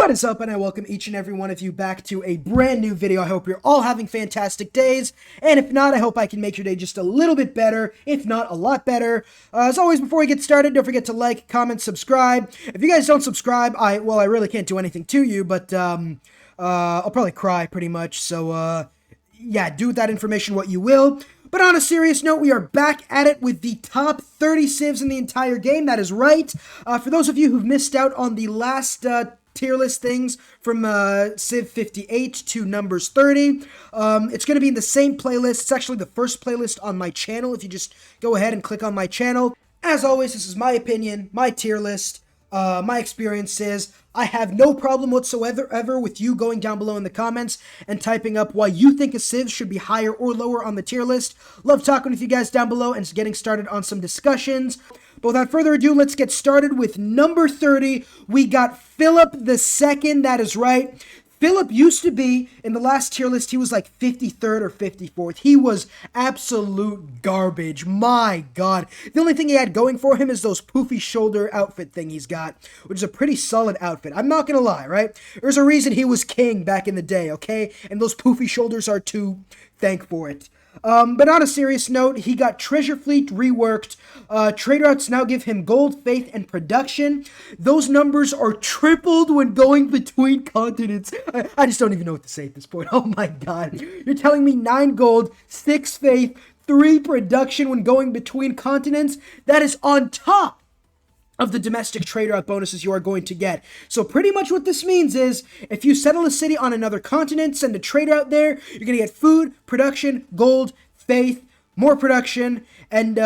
What is up, and I welcome each and every one of you back to a brand new video. I hope you're all having fantastic days, and if not, I hope I can make your day just a little bit better, if not a lot better. As always, before we get started, don't forget to like, comment, subscribe. If you guys don't subscribe, I really can't do anything to you, but I'll probably cry pretty much, so yeah, do with that information what you will. But on a serious note, we are back at it with the top 30 civs in the entire game. That is right. For those of you who've missed out on the last tier list things from Civ 58 to numbers 30. It's going to be in the same playlist. It's actually the first playlist on my channel if you just go ahead and click on my channel. As always, this is my opinion, my tier list, my experiences. I have no problem whatsoever with you going down below in the comments and typing up why you think a civ should be higher or lower on the tier list. Love talking with you guys down below and getting started on some discussions. But without further ado, let's get started with number 30. We got Philip II, that is right. Philip used to be, in the last tier list, he was like 53rd or 54th. He was absolute garbage. My God. The only thing he had going for him is those poofy shoulder outfit thing he's got, which is a pretty solid outfit. I'm not going to lie, right? There's a reason he was king back in the day, okay? And those poofy shoulders are to thank for it. But on a serious note, he got Treasure Fleet reworked. Trade routes now give him gold, faith, and production. Those numbers are tripled when going between continents. I just don't even know what to say at this point. Oh my God. You're telling me 9 gold, 6 faith, 3 production when going between continents? That is on top of the domestic trade route bonuses you are going to get. So pretty much what this means is, if you settle a city on another continent, send a trade route there, you're going to get food, production, gold, faith, more production, and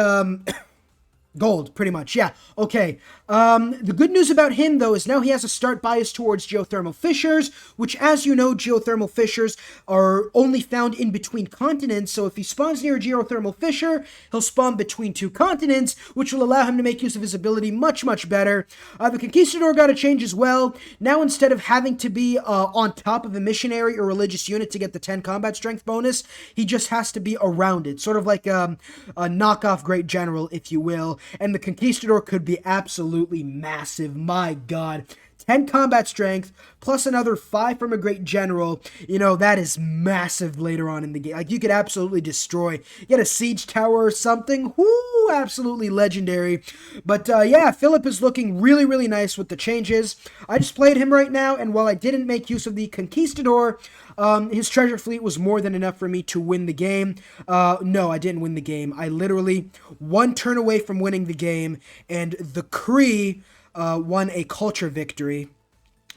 gold, pretty much. Yeah, okay. The good news about him, though, is now he has a start bias towards geothermal fissures, which, as you know, geothermal fissures are only found in between continents. So if he spawns near a geothermal fissure, he'll spawn between 2 continents, which will allow him to make use of his ability much, much better. The Conquistador got a change as well. Now, instead of having to be on top of a missionary or religious unit to get the 10 combat strength bonus, he just has to be around it, sort of like a knockoff Great General, if you will. And the Conquistador could be absolutely massive. My God. 10 combat strength, plus another 5 from a Great General. You know, that is massive later on in the game. Like, you could absolutely destroy. Get a siege tower or something. Whoo, absolutely legendary. But, yeah, Philip is looking really, really nice with the changes. I just played him right now, and while I didn't make use of the Conquistador, his treasure fleet was more than enough for me to win the game. No, I didn't win the game. I literally one turn away from winning the game, and the Cree won a culture victory.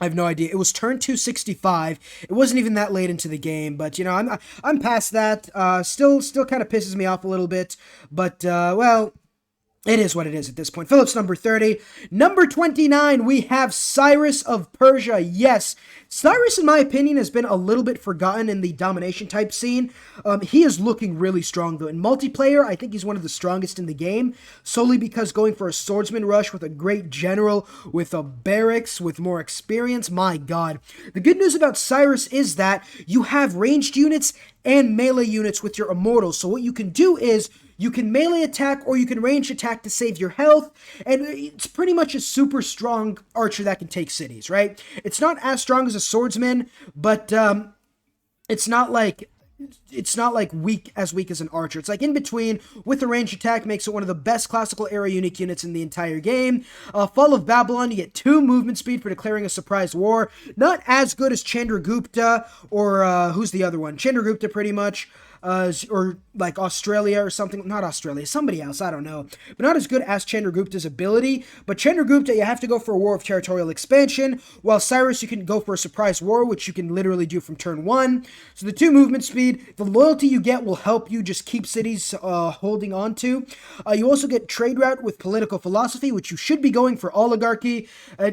I have no idea. It was turn 265. It wasn't even that late into the game, but you know, I'm past that. Still kind of pisses me off a little bit, but well, it is what it is at this point. Philip's number 30. Number 29, we have Cyrus of Persia. Yes, Cyrus, in my opinion, has been a little bit forgotten in the domination type scene. He is looking really strong, though. In multiplayer, I think he's one of the strongest in the game, solely because going for a swordsman rush with a great general, with a barracks, with more experience, my God. The good news about Cyrus is that you have ranged units and melee units with your immortals. So what you can do is, you can melee attack or you can range attack to save your health, and it's pretty much a super strong archer that can take cities, right? It's not as strong as a swordsman, but it's not like weak as an archer. It's like in between with a ranged attack, makes it one of the best classical era unique units in the entire game. Fall of Babylon, you get 2 movement speed for declaring a surprise war. Not as good as Chandragupta or who's the other one? Chandragupta, pretty much. Or like Australia or something, not Australia, somebody else, I don't know, but not as good as Chandragupta's ability. But Chandragupta, you have to go for a war of territorial expansion, while Cyrus, you can go for a surprise war, which you can literally do from turn 1. So the 2 movement speed, the loyalty you get will help you just keep cities holding on to. You also get trade route with political philosophy, which you should be going for oligarchy.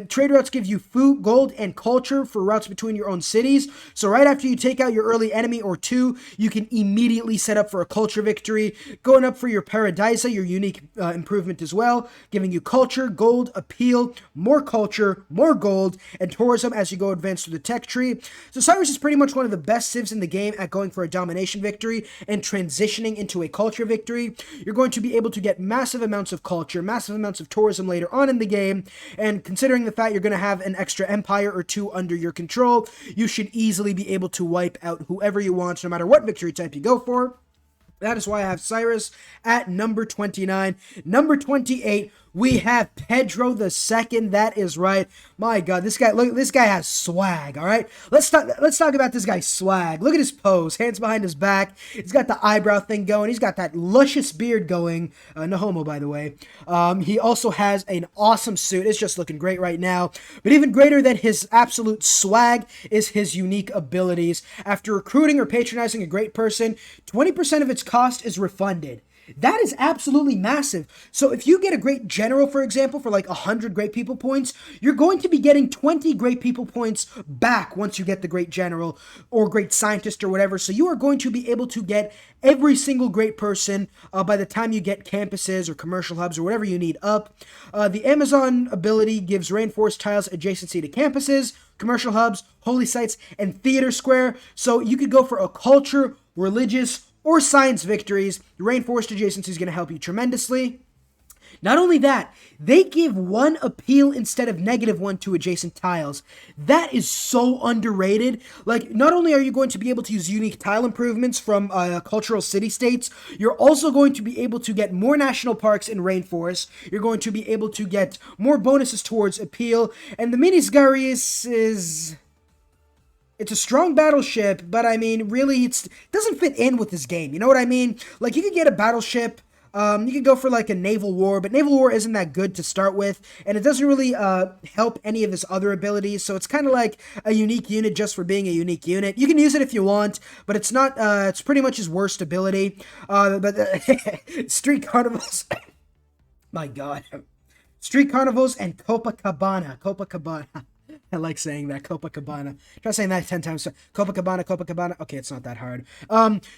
Trade routes give you food, gold, and culture for routes between your own cities. So right after you take out your early enemy or 2, you can immediately immediately set up for a culture victory. Going up for your Paradisa, your unique improvement as well, giving you culture, gold, appeal, more culture, more gold, and tourism as you go advance through the tech tree. So Cyrus is pretty much one of the best civs in the game at going for a domination victory and transitioning into a culture victory. You're going to be able to get massive amounts of culture, massive amounts of tourism later on in the game, and considering the fact you're going to have an extra empire or two under your control, you should easily be able to wipe out whoever you want, no matter what victory type you go for. That is why I have Cyrus at number 29. Number 28, we have Pedro the Second. That is right. My God, this guy, look, this guy has swag, all right? Let's talk about this guy's swag. Look at his pose, hands behind his back. He's got the eyebrow thing going. He's got that luscious beard going. No homo, by the way. He also has an awesome suit. It's just looking great right now. But even greater than his absolute swag is his unique abilities. After recruiting or patronizing a great person, 20% of its cost is refunded. That is absolutely massive. So if you get a great general, for example, for like 100 great people points, you're going to be getting 20 great people points back once you get the great general or great scientist or whatever. So you are going to be able to get every single great person by the time you get campuses or commercial hubs or whatever you need up. The Amazon ability gives rainforest tiles adjacency to campuses, commercial hubs, holy sites, and theater square. So you could go for a culture, religious, or science victories. The rainforest adjacency is going to help you tremendously. Not only that, they give 1 appeal instead of -1 to adjacent tiles. That is so underrated. Like, not only are you going to be able to use unique tile improvements from cultural city-states, you're also going to be able to get more national parks and rainforests. You're going to be able to get more bonuses towards appeal. And the Minis Garius is... It's a strong battleship, but I mean, really, it doesn't fit in with this game. You know what I mean? Like, you could get a battleship, you could go for like a naval war, but naval war isn't that good to start with, and it doesn't really help any of his other abilities, so it's kind of like a unique unit just for being a unique unit. You can use it if you want, but it's not, it's pretty much his worst ability. But Street Carnivals, my God. Street Carnivals and Copacabana. I like saying that, Copacabana. Try saying that 10 times. Copacabana. Okay, it's not that hard.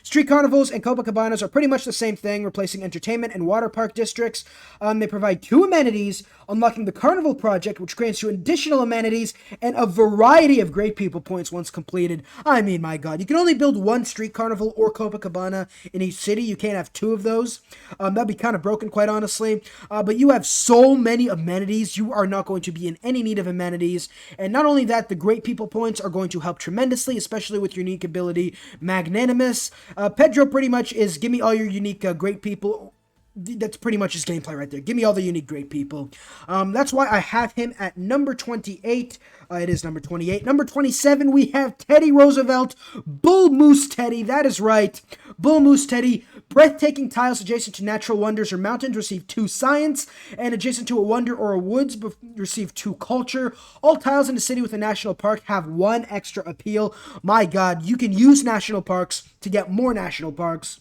Street Carnivals and Copacabanas are pretty much the same thing, replacing entertainment and water park districts. They provide 2 amenities, unlocking the Carnival Project, which grants you additional amenities and a variety of great people points once completed. I mean, my God, you can only build 1 Street Carnival or Copacabana in each city. You can't have 2 of those. That'd be kind of broken, quite honestly. But you have so many amenities, you are not going to be in any need of amenities. And not only that, the great people points are going to help tremendously, especially with your unique ability, Magnanimous. Pedro pretty much is, give me all your unique great people. That's pretty much his gameplay right there. Give me all the unique great people. That's why I have him at number 28. It is number 28. Number 27, we have Teddy Roosevelt, Bull Moose Teddy. That is right. Bull Moose Teddy. Breathtaking tiles adjacent to natural wonders or mountains receive 2 science, and adjacent to a wonder or a woods receive 2 culture. All tiles in the city with a national park have 1 extra appeal. My God, you can use national parks to get more national parks.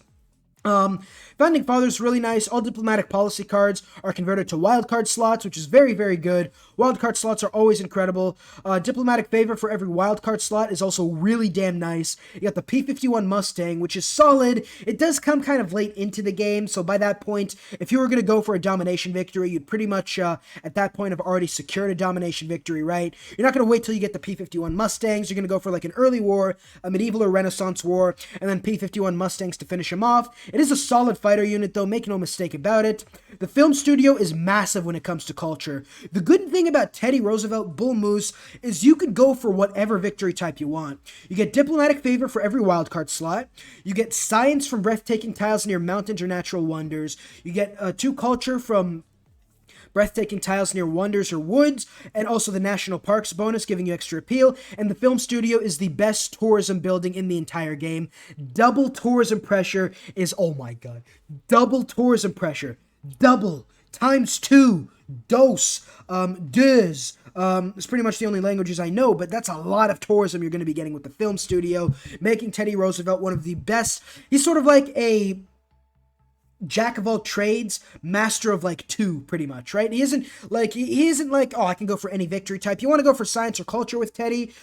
Founding Fathers, really nice. All diplomatic policy cards are converted to wildcard slots, which is very, very good. Wildcard slots are always incredible. Diplomatic favor for every wildcard slot is also really damn nice. You got the P-51 Mustang, which is solid. It does come kind of late into the game, so by that point, if you were going to go for a domination victory, you'd pretty much, at that point, have already secured a domination victory, right? You're not going to wait till you get the P-51 Mustangs. You're going to go for like an early war, a medieval or Renaissance war, and then P-51 Mustangs to finish them off. It is a solid fighter unit, though, make no mistake about it. The film studio is massive when it comes to culture. The good thing about Teddy Roosevelt Bull Moose is you can go for whatever victory type you want. You get diplomatic favor for every wildcard slot. You get science from breathtaking tiles near mountains or natural wonders. You get 2 culture from breathtaking tiles near wonders or woods, and also the national parks bonus giving you extra appeal. And the film studio is the best tourism building in the entire game. Double tourism pressure is, oh my God, double tourism pressure, double times 2, dos, deux. It's pretty much the only languages I know, but that's a lot of tourism you're going to be getting with the film studio, making Teddy Roosevelt one of the best. He's sort of like a jack of all trades, master of like two, pretty much, right? He isn't like, oh, I can go for any victory type. You want to go for science or culture with Teddy.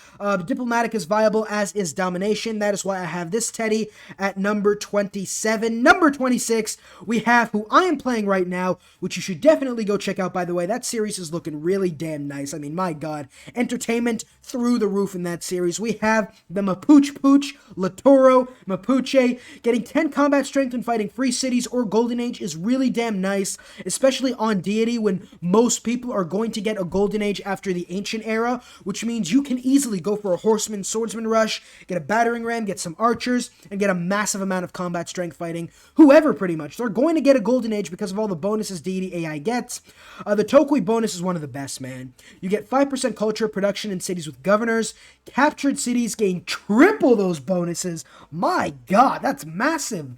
Diplomatic is viable, as is domination. That is why I have this Teddy at number 27. Number 26, we have who I am playing right now, which you should definitely go check out, by the way. That series is looking really damn nice. I mean, my God. Entertainment through the roof in that series. We have the Mapuche Pooch, Latoro, Mapuche. Getting 10 combat strength and fighting free cities or Golden Age is really damn nice, especially on deity when most people are going to get a Golden Age after the Ancient Era, which means you can easily go for a Horseman, Swordsman rush, get a Battering Ram, get some Archers, and get a massive amount of combat strength fighting whoever, pretty much. They're going to get a Golden Age because of all the bonuses deity AI gets. The Tokui bonus is one of the best, man. You get 5% culture production in cities with governors. Captured cities gain triple those bonuses. My God, that's massive.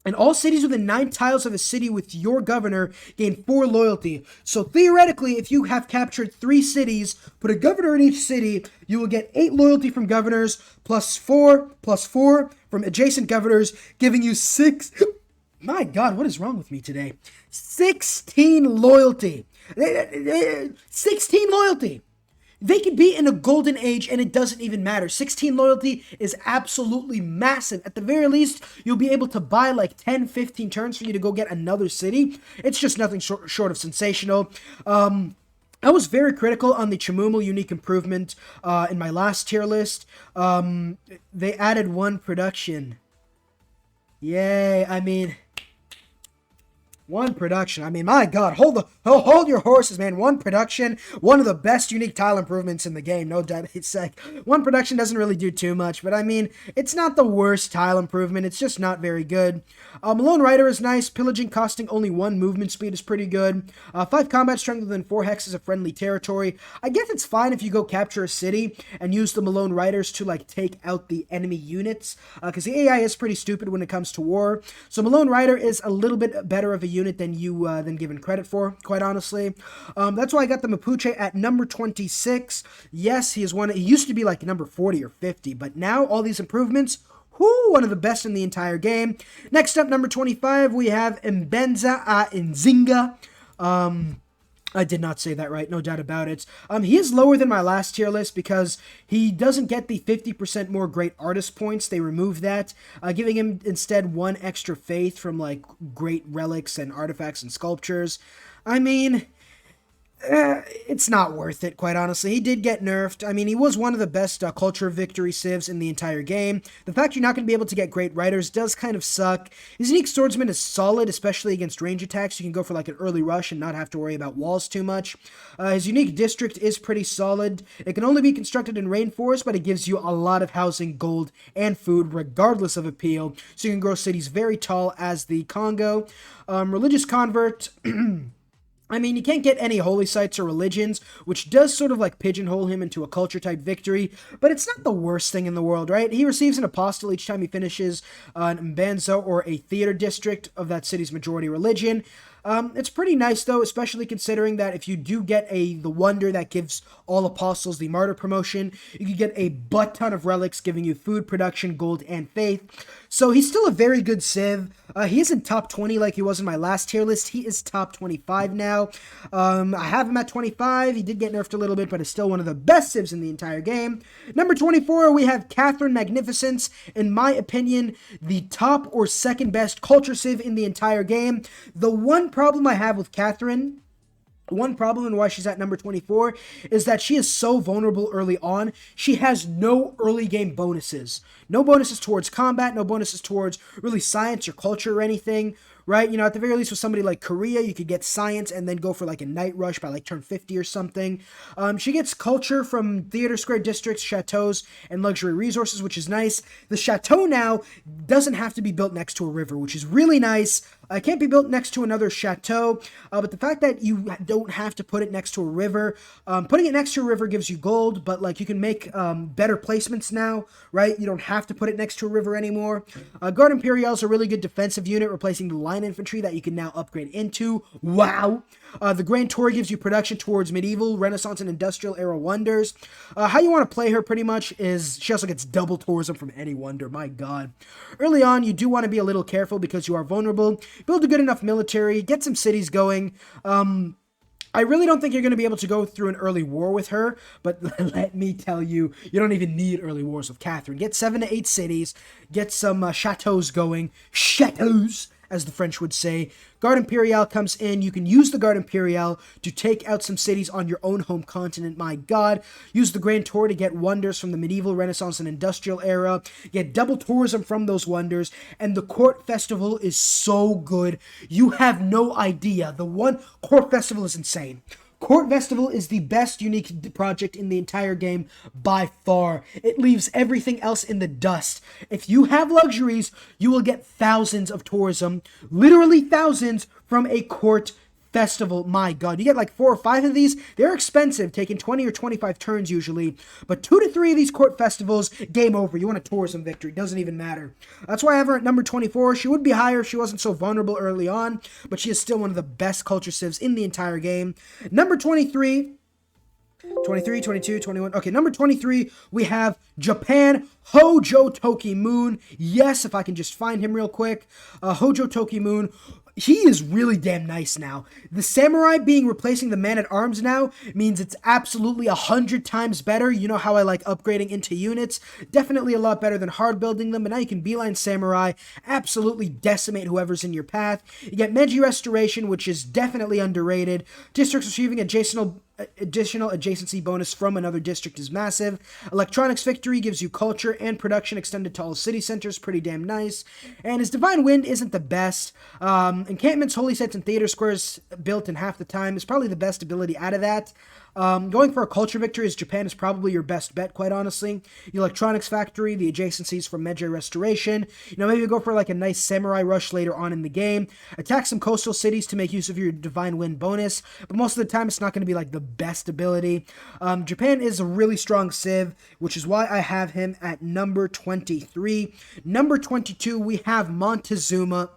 And all cities within 9 tiles of a city with your governor gain 4 loyalty. So theoretically, if you have captured 3 cities, put a governor in each city, you will get 8 loyalty from governors, plus 4 from adjacent governors, giving you 6... My God, what is wrong with me today? 16 loyalty. 16 loyalty. They could be in a Golden Age and it doesn't even matter. 16 loyalty is absolutely massive. At the very least, you'll be able to buy like 10, 15 turns for you to go get another city. It's just nothing short of sensational. I was very critical on the Chimumu unique improvement in my last tier list. They added 1 production. Yay, I mean... 1 production. I mean, my God, hold your horses, man. 1 production, one of the best unique tile improvements in the game, no doubt. It's like 1 production doesn't really do too much, but I mean, it's not the worst tile improvement. It's just not very good. Malone Rider is nice. Pillaging costing only 1 movement speed is pretty good. 5 combat strength within 4 hexes of friendly territory. I guess it's fine if you go capture a city and use the Malone Riders to like take out the enemy units, because the AI is pretty stupid when it comes to war. So Malone Rider is a little bit better of a unit than given credit for, quite honestly. That's why I got the Mapuche at number 26. Yes, he used to be like number 40 or 50, but now all these improvements, one of the best in the entire game. Next up, number 25, we have Mbenza Nzinga. I did not say that right, no doubt about it. He is lower than my last tier list because he doesn't get the 50% more great artist points. They removed that, giving him instead 1 extra faith from like great relics and artifacts and sculptures. I mean... it's not worth it, quite honestly. He did get nerfed. I mean, he was one of the best culture victory civs in the entire game. The fact you're not going to be able to get great riders does kind of suck. His unique swordsman is solid, especially against range attacks. You can go for like an early rush and not have to worry about walls too much. His unique district is pretty solid. It can only be constructed in rainforest, but it gives you a lot of housing, gold, and food, regardless of appeal. So you can grow cities very tall as the Congo. Religious convert... I mean, you can't get any holy sites or religions, which does sort of like pigeonhole him into a culture-type victory, but it's not the worst thing in the world, right? He receives an apostle each time he finishes an Mbanzo or a theater district of that city's majority religion. It's pretty nice, though, especially considering that if you do get the wonder that gives all apostles the martyr promotion, you can get a butt ton of relics giving you food, production, gold, and faith. So he's still a very good civ. He isn't top 20 like he was in my last tier list. He is top 25 now. I have him at 25. He did get nerfed a little bit, but is still one of the best civs in the entire game. Number 24, we have Catherine Magnificence. In my opinion, the top or second best culture civ in the entire game. The one problem I have with Catherine, one problem and why she's at number 24, is that she is so vulnerable early on. She has no early game bonuses. No bonuses towards combat, no bonuses towards really science or culture or anything, right? You know, at the very least with somebody like Korea, you could get science and then go for like a night rush by like turn 50 or something. She gets culture from theater square districts, chateaus, and luxury resources, which is nice. The chateau now doesn't have to be built next to a river, which is really nice. It can't be built next to another chateau, but the fact that you don't have to put it next to a river, putting it next to a river gives you gold, but like you can make better placements now, right? You don't have to put it next to a river anymore. Guard Imperial is a really good defensive unit, replacing the line infantry that you can now upgrade into. Wow! The Grand Tour gives you production towards medieval, Renaissance, and industrial era wonders. How you want to play her pretty much is she also gets double tourism from any wonder. My God. Early on, you do want to be a little careful because you are vulnerable. Build a good enough military, get some cities going. I really don't think you're going to be able to go through an early war with her, but let me tell you, you don't even need early wars with Catherine. Get 7 to 8 cities, get some chateaus going. Chateaus, as the French would say. Guard Imperial comes in. You can use the Guard Imperial to take out some cities on your own home continent. My God. Use the Grand Tour to get wonders from the medieval, Renaissance, and industrial era. Get double tourism from those wonders. And the Court Festival is so good. You have no idea. The one Court Festival is insane. Court Festival is the best unique project in the entire game by far. It leaves everything else in the dust. If you have luxuries, you will get thousands of tourism, literally thousands, from a Court Festival. My God, you get like 4 or 5 of these. They're expensive, taking 20 or 25 turns usually, but 2 to 3 of these Court Festivals, game over. You want a tourism victory, doesn't even matter. That's why I have her at number 24. She would be higher if she wasn't so vulnerable early on, but she is still one of the best culture civs in the entire game. Number 23, 23, 22, 21. Okay, number 23, we have Japan, Hojo Toki Moon. Yes, if I can just find him real quick. Hojo Toki Moon. He is really damn nice now. The samurai being replacing the man-at-arms now means it's absolutely 100 times better. You know how I like upgrading into units. Definitely a lot better than hard building them, but now you can beeline samurai, absolutely decimate whoever's in your path. You get Meiji Restoration, which is definitely underrated. Districts receiving additional adjacency bonus from another district is massive. Electronics Victory gives you culture and production extended to all city centers, pretty damn nice. And his Divine Wind isn't the best. Encampments, holy sites, and theater squares built in half the time is probably the best ability out of that. Going for a culture victory as Japan is probably your best bet, quite honestly. The Electronics Factory, the adjacencies from Meiji Restoration. You know, maybe go for like a nice samurai rush later on in the game. Attack some coastal cities to make use of your Divine Wind bonus, but most of the time it's not going to be like the best ability. Japan is a really strong civ, which is why I have him at number 23. Number 22, we have Montezuma.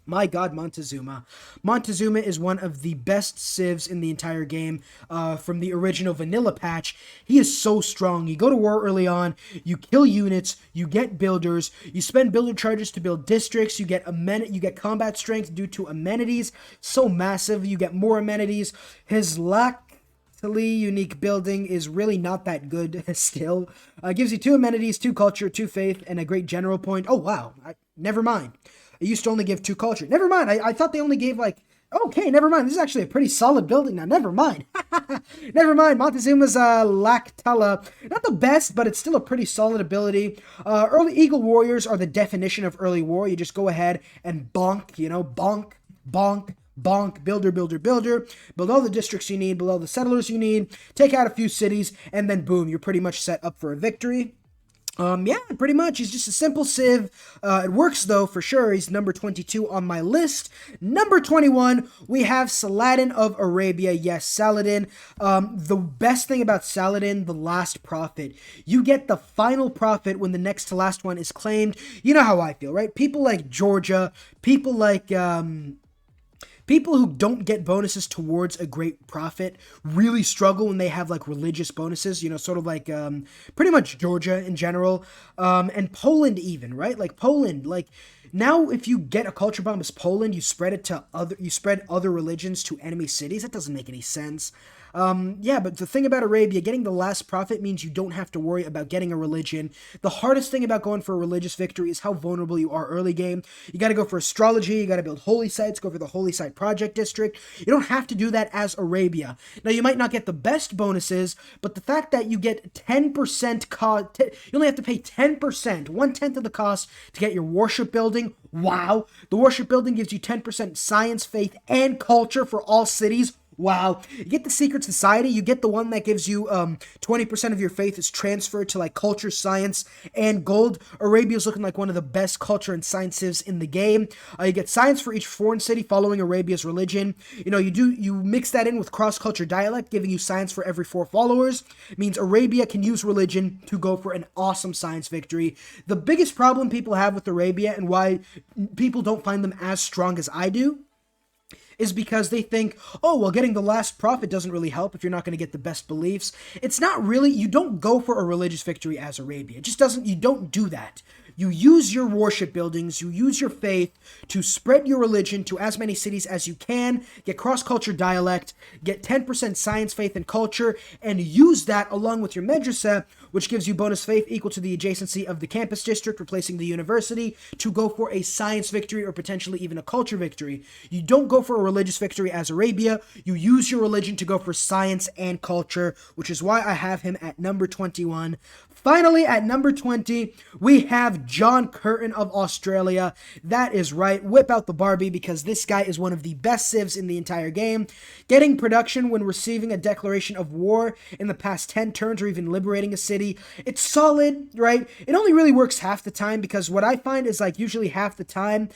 My God, Montezuma. Montezuma is one of the best civs in the entire game from the original vanilla patch. He is so strong. You go to war early on, you kill units, you get builders, you spend builder charges to build districts, you get combat strength due to amenities. So massive, you get more amenities. His unique building is really not that good still. Gives you 2 amenities, 2 culture, 2 faith, and a great general point. Oh, wow. Never mind. It used to only give 2 culture. Never mind. I thought they only gave like... Okay, never mind. This is actually a pretty solid building now. Never mind. Never mind. Montezuma's Lactala. Not the best, but it's still a pretty solid ability. Early Eagle Warriors are the definition of early war. You just go ahead and bonk, bonk, bonk, bonk, builder, builder, builder. Build all the districts you need, build all the settlers you need, take out a few cities, and then boom, you're pretty much set up for a victory. Yeah, pretty much. He's just a simple civ. It works, though, for sure. He's number 22 on my list. Number 21, we have Saladin of Arabia. Yes, Saladin. The best thing about Saladin, the last prophet. You get the final prophet when the next to last one is claimed. You know how I feel, right? People like Georgia, people like... People who don't get bonuses towards a great prophet really struggle when they have like religious bonuses, sort of like pretty much Georgia in general, and Poland even, right? Like Poland, now if you get a culture bomb as Poland, you spread other religions to enemy cities. That doesn't make any sense. Yeah, but the thing about Arabia, getting the last prophet means you don't have to worry about getting a religion. The hardest thing about going for a religious victory is how vulnerable you are early game. You gotta go for astrology, you gotta build holy sites, go for the holy site project district. You don't have to do that as Arabia. Now, you might not get the best bonuses, but the fact that you get 10% cost, you only have to pay 10%, 1/10 of the cost to get your worship building. Wow. The worship building gives you 10% science, faith, and culture for all cities. Wow. You get the secret society. You get the one that gives you 20% of your faith is transferred to like culture, science, and gold. Arabia's looking like one of the best culture and science civs in the game. You get science for each foreign city following Arabia's religion. You know, you mix that in with cross-culture dialect, giving you science for every 4 followers. It means Arabia can use religion to go for an awesome science victory. The biggest problem people have with Arabia and why people don't find them as strong as I do is because they think, oh, well, getting the last prophet doesn't really help if you're not going to get the best beliefs. It's not really, you don't go for a religious victory as Arabia. It just doesn't, you don't do that. You use your worship buildings, you use your faith to spread your religion to as many cities as you can, get cross-culture dialect, get 10% science, faith, and culture, and use that along with your madrasa, which gives you bonus faith equal to the adjacency of the campus district, replacing the university, to go for a science victory or potentially even a culture victory. You don't go for a religious victory as Arabia, you use your religion to go for science and culture, which is why I have him at number 21. Finally, at number 20, we have John Curtin of Australia. That is right, whip out the Barbie, because this guy is one of the best civs in the entire game. Getting production when receiving a declaration of war in the past 10 turns or even liberating a city. It's solid, right? It only really works half the time, because what I find is like usually half the time,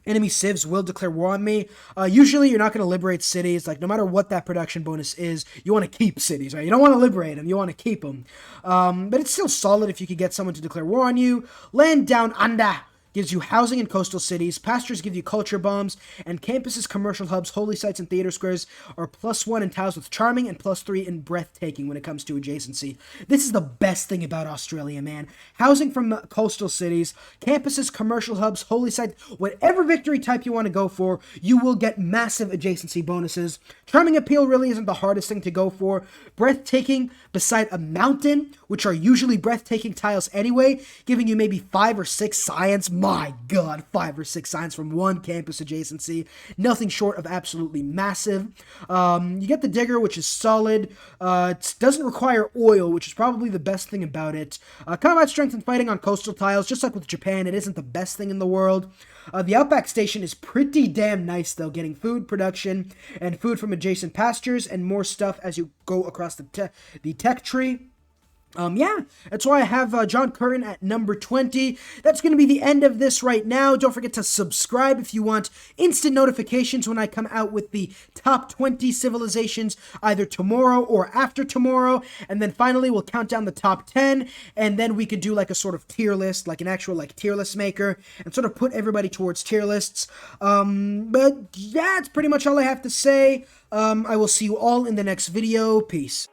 enemy civs will declare war on me. Usually, you're not going to liberate cities. Like, no matter what that production bonus is, you want to keep cities, right? You don't want to liberate them. You want to keep them. But it's still solid if you could get someone to declare war on you. Land down under gives you housing in coastal cities, pastures give you culture bombs, and campuses, commercial hubs, holy sites, and theater squares are +1 in tiles with charming and +3 in breathtaking when it comes to adjacency. This is the best thing about Australia, man. Housing from coastal cities, campuses, commercial hubs, holy sites, whatever victory type you want to go for, you will get massive adjacency bonuses. Charming appeal really isn't the hardest thing to go for. Breathtaking beside a mountain, which are usually breathtaking tiles anyway, giving you maybe 5 or 6 science. My God, 5 or 6 signs from one campus adjacency. Nothing short of absolutely massive. You get the digger, which is solid. It doesn't require oil, which is probably the best thing about it. Combat strength and fighting on coastal tiles, just like with Japan, it isn't the best thing in the world. The Outback Station is pretty damn nice, though, getting food production and food from adjacent pastures and more stuff as you go across the tech tree. Yeah, that's why I have John Curtin at number 20. That's going to be the end of this right now. Don't forget to subscribe if you want instant notifications when I come out with the top 20 civilizations either tomorrow or after tomorrow. And then finally, we'll count down the top 10, and then we could do like a sort of tier list, like an actual like tier list maker, and sort of put everybody towards tier lists. But yeah, that's pretty much all I have to say. I will see you all in the next video. Peace.